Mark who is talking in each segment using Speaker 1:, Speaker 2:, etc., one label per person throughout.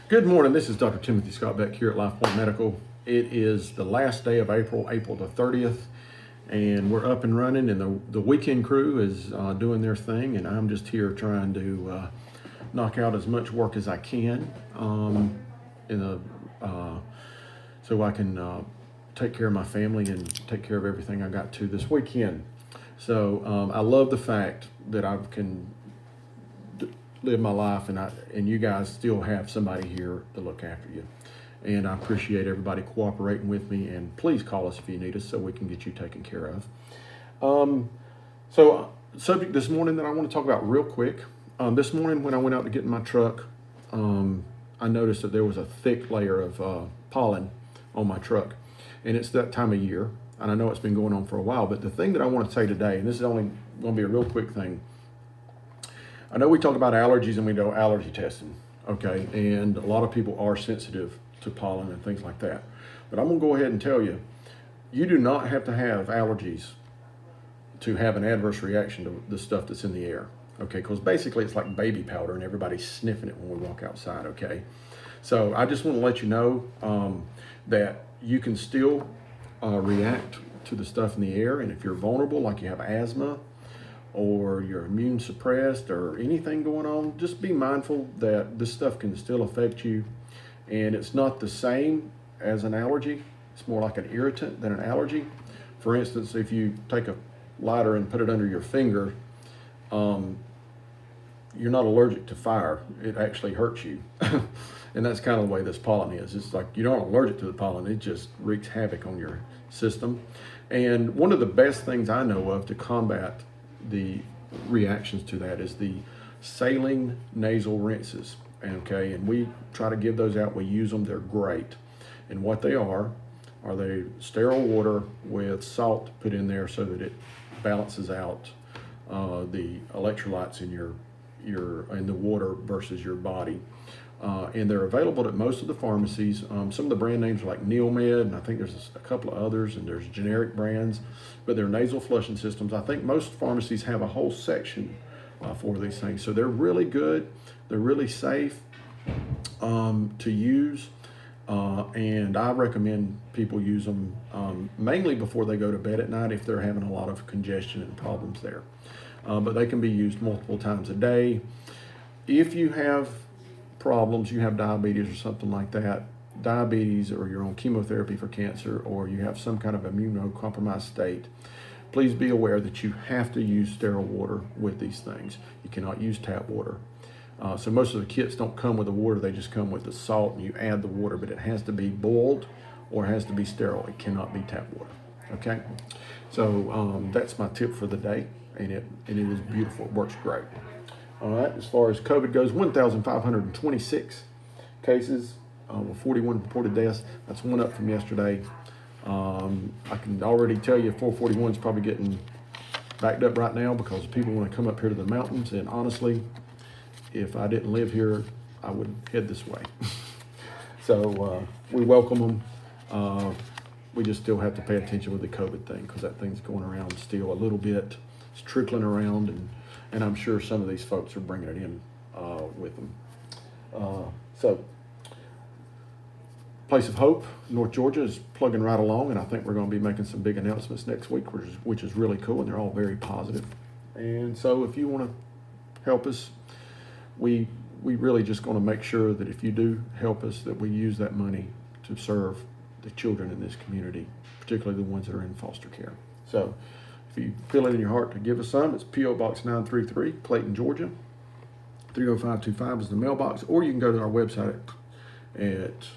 Speaker 1: Good morning. This is Dr. Timothy Scott Beck here at LifePoint Medical. It is the last day of April, April the 30th, and we're up and running, and the weekend crew is doing their thing, and I'm just here trying to knock out as much work as I can so I can take care of my family and take care of everything I got to this weekend. So I love the fact that I can live my life, and you guys still have somebody here to look after you. And I appreciate everybody cooperating with me, and please call us if you need us so we can get you taken care of. Subject this morning that I want to talk about real quick. This morning when I went out to get in my truck, I noticed that there was a thick layer of pollen on my truck, and it's that time of year, and I know it's been going on for a while, but the thing that I want to say today, and this is only going to be a real quick thing, I know we talk about allergies and we do allergy testing, okay? And a lot of people are sensitive to pollen and things like that. But I'm gonna go ahead and tell you, you do not have to have allergies to have an adverse reaction to the stuff that's in the air, okay? Because basically it's like baby powder and everybody's sniffing it when we walk outside, okay? So I just wanna let you know that you can still react to the stuff in the air, and if you're vulnerable, like you have asthma, or you're immune suppressed or anything going on, just be mindful that this stuff can still affect you. And it's not the same as an allergy. It's more like an irritant than an allergy. For instance, if you take a lighter and put it under your finger, you're not allergic to fire. It actually hurts you. And that's kind of the way this pollen is. It's like you're not allergic to the pollen. It just wreaks havoc on your system. And one of the best things I know of to combat the reactions to that is the saline nasal rinses, okay? And we try to give those out. We use them. They're great. And what they are they sterile water with salt put in there so that it balances out the electrolytes in the water versus your body. And they're available at most of the pharmacies. Some of the brand names are like Neomed, and I think there's a couple of others, and there's generic brands, but they're nasal flushing systems. I think most pharmacies have a whole section for these things. So they're really good. They're really safe to use. And I recommend people use them mainly before they go to bed at night if they're having a lot of congestion and problems there. But they can be used multiple times a day. If you have problems, you have diabetes or something like that, diabetes, or you're on chemotherapy for cancer, or you have some kind of immunocompromised state, please be aware that you have to use sterile water with these things. You cannot use tap water. So most of the kits don't come with the water, they just come with the salt, and you add the water, but it has to be boiled or it has to be sterile. It cannot be tap water, okay? So that's my tip for the day, and it is beautiful. It works great. All right, as far as COVID goes, 1,526 cases with 41 reported deaths. That's one up from yesterday. I can already tell you 441 is probably getting backed up right now because people want to come up here to the mountains. And honestly, if I didn't live here, I would head this way. So we welcome them. We just still have to pay attention with the COVID thing because that thing's going around still a little bit. It's trickling around, and I'm sure some of these folks are bringing it in with them. So, Place of Hope, North Georgia, is plugging right along, and I think we're going to be making some big announcements next week, which is really cool, and they're all very positive. And so if you want to help us, we really just going to make sure that if you do help us, that we use that money to serve the children in this community, particularly the ones that are in foster care. So if you feel it in your heart to give us some, it's P.O. Box 933, Clayton, Georgia. 30525 is the mailbox, or you can go to our website at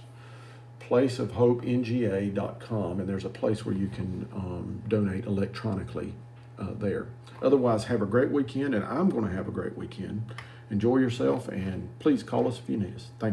Speaker 1: placeofhopenga.com, and there's a place where you can donate electronically there. Otherwise, have a great weekend, and I'm going to have a great weekend. Enjoy yourself, and please call us if you need us. Thank you.